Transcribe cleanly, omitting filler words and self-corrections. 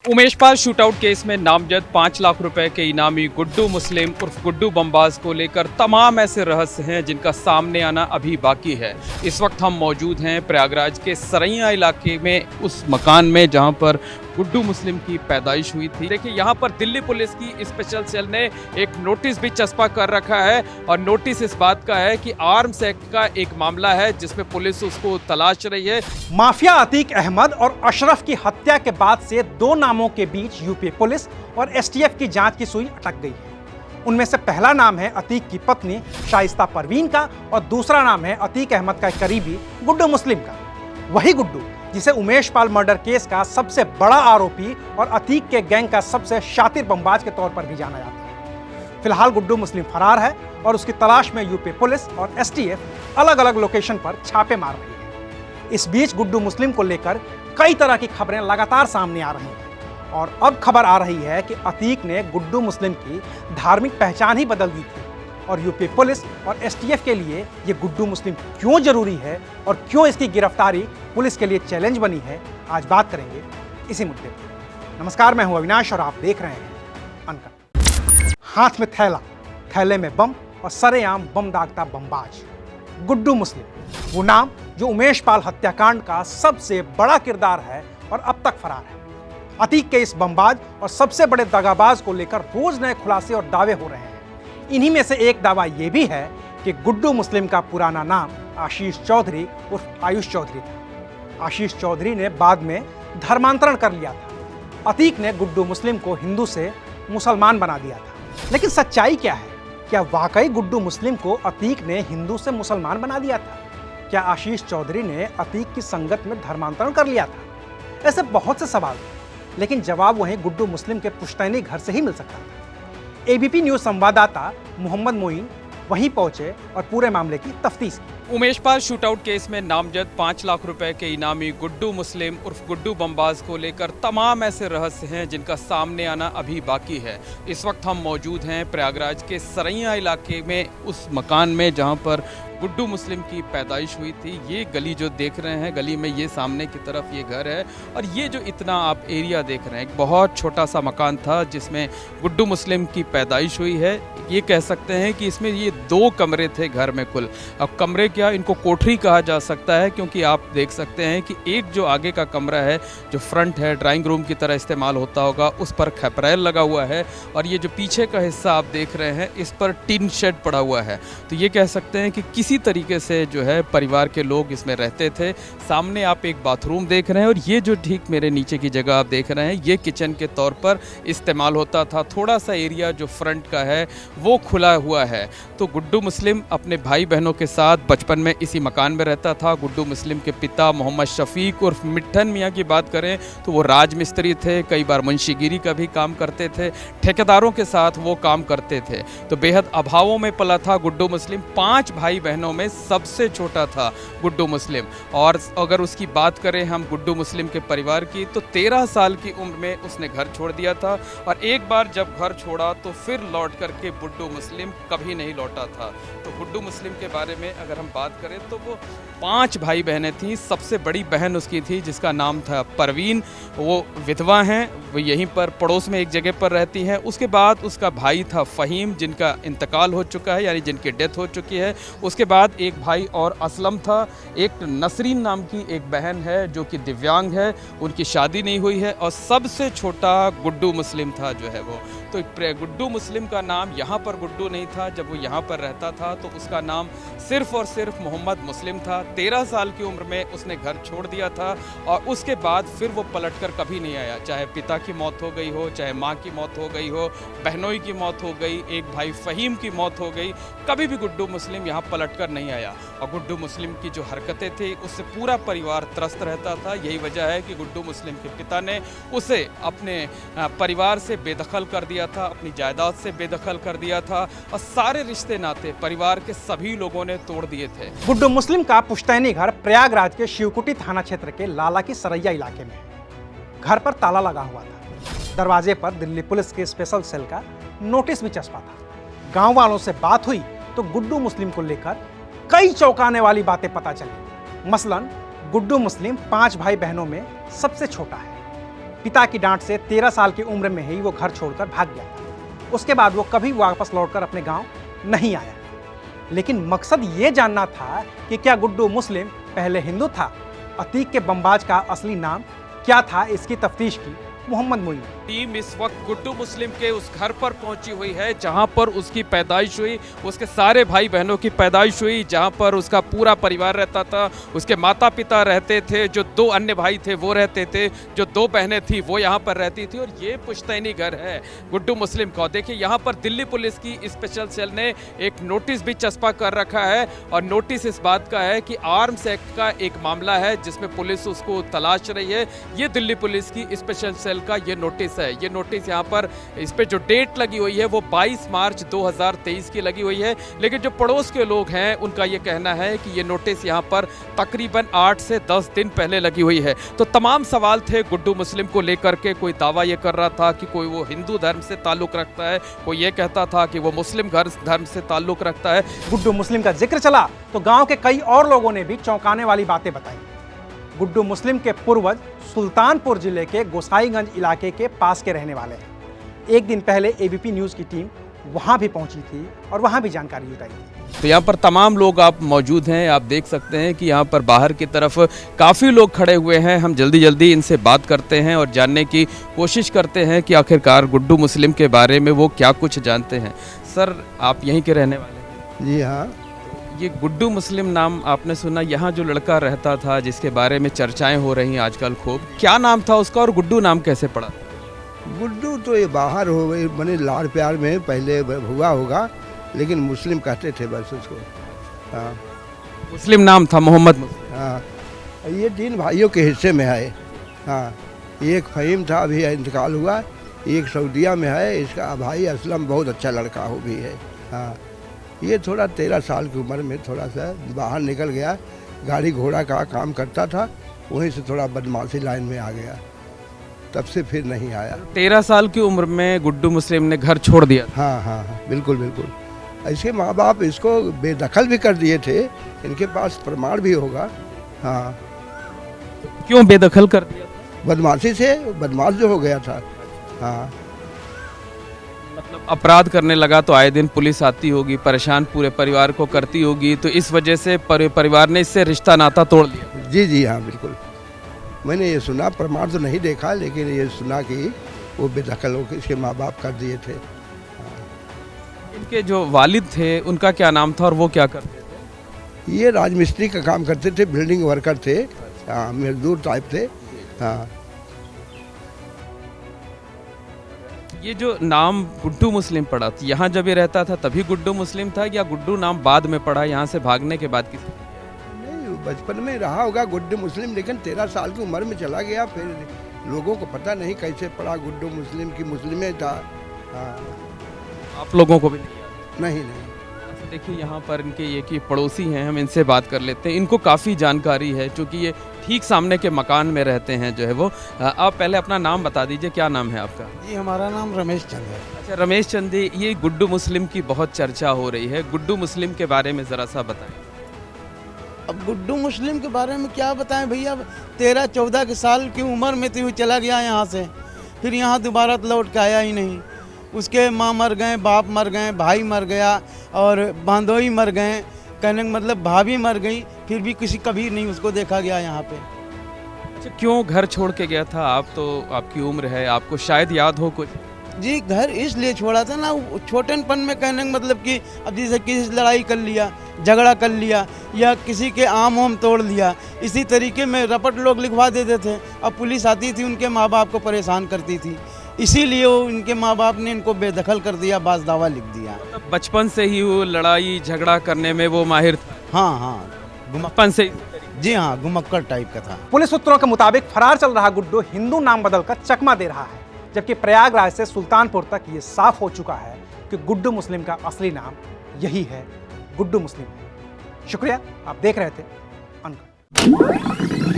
Umesh Pal shootout case में नामजद 5 लाख रुपए के इनामी गुड्डू मुस्लिम उर्फ गुड्डू बमबाज को लेकर तमाम ऐसे रहस्य हैं जिनका सामने आना अभी बाकी है। इस वक्त हम मौजूद हैं प्रयागराज के सरैया इलाके में, उस मकान में जहां पर गुड्डू मुस्लिम की पैदाइश हुई थी। देखिए, यहाँ पर दिल्ली पुलिस की स्पेशल सेल ने एक नोटिस भी चस्पा कर रखा है और नोटिस इस बात का है कि आर्म्स एक्ट का एक मामला है जिसमें पुलिस उसको तलाश रही है। माफिया अतीक अहमद और अशरफ की हत्या के बाद से दो नामों के बीच यूपी पुलिस और एसटीएफ की जांच की सुई अटक गई है। उनमें से पहला नाम है अतीक की पत्नी शाइस्ता परवीन का और दूसरा नाम है अतीक अहमद का करीबी गुड्डू मुस्लिम का। वही गुड्डू जिसे उमेश पाल मर्डर केस का सबसे बड़ा आरोपी और अतीक के गैंग का सबसे शातिर बमबाज के तौर पर भी जाना जाता है। फिलहाल गुड्डू मुस्लिम फरार है और उसकी तलाश में यूपी पुलिस और एसटीएफ अलग अलग लोकेशन पर छापे मार रही है। इस बीच गुड्डू मुस्लिम को लेकर कई तरह की खबरें लगातार सामने आ रही हैं और अब खबर आ रही है कि अतीक ने गुड्डू मुस्लिम की धार्मिक पहचान ही बदल दी थी और यूपी पुलिस और एसटीएफ के लिए ये गुड्डू मुस्लिम क्यों जरूरी है और क्यों इसकी गिरफ्तारी पुलिस के लिए चैलेंज बनी है, आज बात करेंगे इसी मुद्दे पर। नमस्कार, मैं हूं अविनाश और आप देख रहे हैं अनकट। हाथ में थैला, थैले में बम और सरेआम बम दागता बमबाज गुड्डू मुस्लिम, वो नाम जो उमेश पाल हत्याकांड का सबसे बड़ा किरदार है और अब तक फरार है। अतीक के इस बमबाज और सबसे बड़े दगाबाज को लेकर रोज नए खुलासे और दावे हो रहे हैं। इन्हीं में से एक दावा यह भी है कि गुड्डू मुस्लिम का पुराना नाम आशीष चौधरी उर्फ आयुष चौधरी था। आशीष चौधरी ने बाद में धर्मांतरण कर लिया था। अतीक ने गुड्डू मुस्लिम को हिंदू से मुसलमान बना दिया था। लेकिन सच्चाई क्या है? क्या वाकई गुड्डू मुस्लिम को अतीक ने हिंदू से मुसलमान बना दिया था? क्या आशीष चौधरी ने अतीक की संगत में धर्मांतरण कर लिया था? ऐसे बहुत से सवाल थे, लेकिन जवाब वहीं गुड्डू मुस्लिम के पुश्तैनी घर से ही मिल सकता था। एबीपी न्यूज संवाददाता मोहम्मद मोइन वहीं पहुंचे और पूरे मामले की तफ्तीश की। उमेश पाल शूटआउट केस में नामजद 5 लाख रुपए के इनामी गुड्डू मुस्लिम उर्फ गुड्डू बमबाज को लेकर तमाम ऐसे रहस्य हैं जिनका सामने आना अभी बाकी है। इस वक्त हम मौजूद हैं प्रयागराज के सरैया इलाके में, उस मकान में जहां पर गुड्डू मुस्लिम की पैदाइश हुई थी। ये गली जो देख रहे हैं, गली में ये सामने की तरफ ये घर है और ये जो इतना आप एरिया देख रहे हैं, एक बहुत छोटा सा मकान था जिसमें गुड्डू मुस्लिम की पैदाइश हुई है। ये कह सकते हैं कि इसमें ये 2 कमरे थे घर में कुल। अब कमरे क्या, इनको कोठरी कहा जा सकता है, क्योंकि आप देख सकते हैं कि एक जो आगे का कमरा है, जो फ्रंट है, ड्राइंग रूम की तरह इस्तेमाल होता होगा, उस पर खपरेल लगा हुआ है और ये जो पीछे का हिस्सा आप देख रहे हैं, इस पर टिन शेड पड़ा हुआ है। तो ये कह सकते हैं कि किसी तरीके से जो है परिवार के लोग इसमें रहते थे। सामने आप एक बाथरूम देख रहे हैं और ये जो ठीक मेरे नीचे की जगह आप देख रहे हैं, ये किचन के तौर पर इस्तेमाल होता था। थोड़ा सा एरिया जो फ्रंट का है वो खुला हुआ है। तो गुड्डू मुस्लिम अपने भाई बहनों के साथ बचपन में इसी मकान में रहता था। गुड्डू मुस्लिम के पिता मोहम्मद शफीक उर्फ मिट्ठन मियाँ की बात करें तो वो राजमिस्त्री थे, कई बार मुंशीगिरी का भी काम करते थे, ठेकेदारों के साथ वो काम करते थे। तो बेहद अभावों में पला था गुड्डू मुस्लिम। 5 भाई बहनों में सबसे छोटा था गुड्डू मुस्लिम। और अगर उसकी बात करें हम गुड्डू मुस्लिम के परिवार की, तो 13 साल की उम्र में उसने घर छोड़ दिया था और एक बार जब घर छोड़ा तो फिर लौट करके गुड्डू मुस्लिम कभी नहीं लौटा था। तो गुड्डू मुस्लिम के बारे में अगर हम बात करें तो वो 5 भाई बहनें थीं। सबसे बड़ी बहन उसकी थी जिसका नाम था परवीन, वो विधवा हैं, वो यहीं पर पड़ोस में एक जगह पर रहती हैं। उसके बाद उसका भाई था फ़हीम, जिनका इंतकाल हो चुका है, यानी जिनकी डेथ हो चुकी है। उसके बाद एक भाई और असलम था। एक नसरीन नाम की एक बहन है जो कि दिव्यांग है, उनकी शादी नहीं हुई है। और सबसे छोटा गुड्डू मुस्लिम था जो है वो। तो गुड्डू मुस्लिम का नाम यहाँ पर गुड्डू नहीं था। जब वो यहाँ पर रहता था तो उसका नाम सिर्फ और सिर्फ मोहम्मद मुस्लिम था। 13 साल की उम्र में उसने घर छोड़ दिया था और उसके बाद फिर वो पलटकर कभी नहीं आया। चाहे पिता की मौत हो गई हो, चाहे माँ की मौत हो गई हो, बहनोई की मौत हो गई, एक भाई फ़हीम की मौत हो गई, कभी भी गुड्डू मुस्लिम यहाँ पलटकर नहीं आया। और गुड्डू मुस्लिम की जो हरकतें थी उससे पूरा परिवार त्रस्त रहता था। यही वजह है कि गुड्डू मुस्लिम के पिता ने उसे अपने परिवार से बेदखल कर दिया था, अपनी जायदाद से बेदखल कर दिया था और सारे रिश्ते नाते परिवार के सभी लोगों ने तोड़ दिए थे। गुड्डू मुस्लिम का पुश्तैनी घर प्रयागराज के शिवकुटी थाना क्षेत्र के लाला की सरैया इलाके में है। घर पर ताला लगा हुआ था। दरवाजे पर दिल्ली पुलिस के स्पेशल सेल का नोटिस भी चस्पा था। गांव वालों से बात हुई तो गुड्डू मुस्लिम को लेकर कई चौंकाने वाली बातें पता चली। मसलन गुड्डू मुस्लिम 5 भाई बहनों में सबसे छोटा है। पिता की डांट से 13 साल की उम्र में ही वो घर छोड़कर भाग गया था। उसके बाद वो कभी वापस लौटकर अपने गांव नहीं आया। लेकिन मकसद ये जानना था कि क्या गुड्डू मुस्लिम पहले हिंदू था। अतीक के बमबाज का असली नाम क्या था, इसकी तफ्तीश की मोहम्मद मोइन। टीम इस वक्त गुड्डू मुस्लिम के उस घर पर पहुंची हुई है जहां पर उसकी पैदाइश हुई, उसके सारे भाई बहनों की पैदाइश हुई, जहां पर उसका पूरा परिवार रहता था। उसके माता पिता रहते थे, जो 2 अन्य भाई थे वो रहते थे, जो 2 बहनें थी वो यहाँ पर रहती थी। और ये पुश्तैनी घर है गुड्डू मुस्लिम का। देखिए यहाँ पर दिल्ली पुलिस की स्पेशल सेल ने एक नोटिस भी चस्पा कर रखा है, और नोटिस इस बात का है कि आर्म्स एक्ट का एक मामला है जिसमें पुलिस उसको तलाश रही है। ये दिल्ली पुलिस की स्पेशल सेल का ये नोटिस है। ये नोटिस यहाँ पर इस पे जो डेट लगी हुई है वो 22 मार्च 2023 की लगी हुई है। लेकिन जो पड़ोस के लोग हैं उनका ये कहना है कि ये नोटिस यहाँ पर तकरीबन 8 से 10 दिन पहले लगी हुई है। तो तमाम सवाल थे गुड्डू मुस्लिम को लेकर के। कोई दावा ये कर रहा था कि कोई वो हिंदू धर्म से ताल्लुक रखता है, कोई ये कहता था कि वो मुस्लिम धर्म से ताल्लुक रखता है। गुड्डू मुस्लिम का जिक्र चला तो गांव के कई और लोगों ने भी चौंकाने वाली बातें बताई। गुड्डू मुस्लिम के पूर्वज सुल्तानपुर जिले के गोसाईगंज इलाके के पास के रहने वाले हैं। एक दिन पहले एबीपी न्यूज़ की टीम वहां भी पहुंची थी और वहां भी जानकारी जुटाई थी। तो यहाँ पर तमाम लोग आप मौजूद हैं। आप देख सकते हैं कि यहाँ पर बाहर की तरफ काफ़ी लोग खड़े हुए हैं। हम जल्दी जल्दी इनसे बात करते हैं और जानने की कोशिश करते हैं कि आखिरकार गुड्डू मुस्लिम के बारे में वो क्या कुछ जानते हैं। सर, आप यहीं के रहने वाले हैं? जी हाँ। ये गुड्डू मुस्लिम नाम आपने सुना, यहाँ जो लड़का रहता था जिसके बारे में चर्चाएं हो रही हैं आजकल खूब, क्या नाम था उसका और गुड्डू नाम कैसे पड़ा? गुड्डू तो ये बाहर हो गई, मैंने लाड़ प्यार में पहले हुआ होगा, लेकिन मुस्लिम कहते थे बस उसको। हाँ, मुस्लिम नाम था, मोहम्मद मुस्लिम। हाँ, ये 3 भाइयों के हिस्से में है। हाँ, एक फ़हीम था, अभी इंतकाल हुआ, एक सऊदीया में है, इसका भाई असलम बहुत अच्छा लड़का हो भी है। हाँ, ये थोड़ा 13 साल की उम्र में थोड़ा सा बाहर निकल गया, गाड़ी घोड़ा का काम करता था, वहीं से थोड़ा बदमाशी लाइन में आ गया, तब से फिर नहीं आया। 13 साल की उम्र में गुड्डू मुस्लिम ने घर छोड़ दिया? हाँ हाँ हाँ, बिल्कुल बिल्कुल। इसके माँ बाप इसको बेदखल भी कर दिए थे, इनके पास प्रमाण भी होगा। हाँ। क्यों बेदखल कर दिया? बदमाशी से, बदमाश जो हो गया था। हाँ, मतलब अपराध करने लगा तो आए दिन पुलिस आती होगी, परेशान पूरे परिवार को करती होगी, तो इस वजह से परिवार ने इससे रिश्ता नाता तोड़ लिया? जी जी हाँ, बिल्कुल। मैंने ये सुना, प्रमाण तो नहीं देखा, लेकिन ये सुना कि वो बेदखल होकर इसके माँ बाप कर दिए थे। इनके जो वालिद थे उनका क्या नाम था और वो क्या करते थे? ये राजमिस्त्री का काम करते थे, बिल्डिंग वर्कर थे। हाँ, मजदूर टाइप थे। हाँ। ये जो नाम गुड्डू मुस्लिम पड़ा, यहाँ जब ये रहता था तभी गुड्डू मुस्लिम था, या गुड्डू नाम बाद में पड़ा यहाँ से भागने के बाद? किसी नहीं, बचपन में रहा होगा गुड्डू मुस्लिम, लेकिन 13 साल की उम्र में चला गया, फिर लोगों को पता नहीं कैसे पड़ा गुड्डू मुस्लिम की, मुस्लिम था। हाँ। आप लोगों को भी नहीं याद? नहीं नहीं। देखिए यहाँ पर इनके ये कि पड़ोसी हैं, हम इनसे बात कर लेते हैं। इनको काफ़ी जानकारी है क्योंकि ये ठीक सामने के मकान में रहते हैं जो है वो। आप पहले अपना नाम बता दीजिए, क्या नाम है आपका? जी, हमारा नाम रमेश चंद है। अच्छा रमेश चंद, ये गुड्डू मुस्लिम की बहुत चर्चा हो रही है, गुड्डू मुस्लिम के बारे में ज़रा सा बताएं। अब गुड्डू मुस्लिम के बारे में क्या बताएं भैया, 13-14 साल की उम्र में तो चला गया यहाँ से, फिर यहाँ दोबारा लौट के आया ही नहीं। उसके माँ मर गए, बाप मर गए, भाई मर गया और बांधोई मर गए, कहने का मतलब भाभी मर गई, फिर भी किसी कभी नहीं उसको देखा गया यहाँ पे। अच्छा, क्यों घर छोड़ के गया था? आप तो, आपकी उम्र है, आपको शायद याद हो कुछ। जी, घर इसलिए छोड़ा था ना, छोटेपन में, कहने का मतलब कि अब जैसे किसी से लड़ाई कर लिया, झगड़ा कर लिया, या किसी के आम वाम तोड़ लिया, इसी तरीके में रपट लोग लिखवा देते थे। अब पुलिस आती थी, उनके माँ बाप को परेशान करती थी, इसीलिए उनके माँ बाप ने इनको बेदखल कर दिया, बास दावा लिख दिया। मतलब बचपन से ही वो लड़ाई झगड़ा करने में वो माहिर था? हाँ हाँ, बचपन से? जी हाँ, घुमक्कड़ टाइप का था। पुलिस सूत्रों के मुताबिक फरार चल रहा गुड्डू हिंदू नाम बदलकर चकमा दे रहा है, जबकि प्रयागराज से सुल्तानपुर तक ये साफ हो चुका है कि गुड्डू मुस्लिम का असली नाम यही है, गुड्डू मुस्लिम। शुक्रिया, आप देख रहे थे अनकट।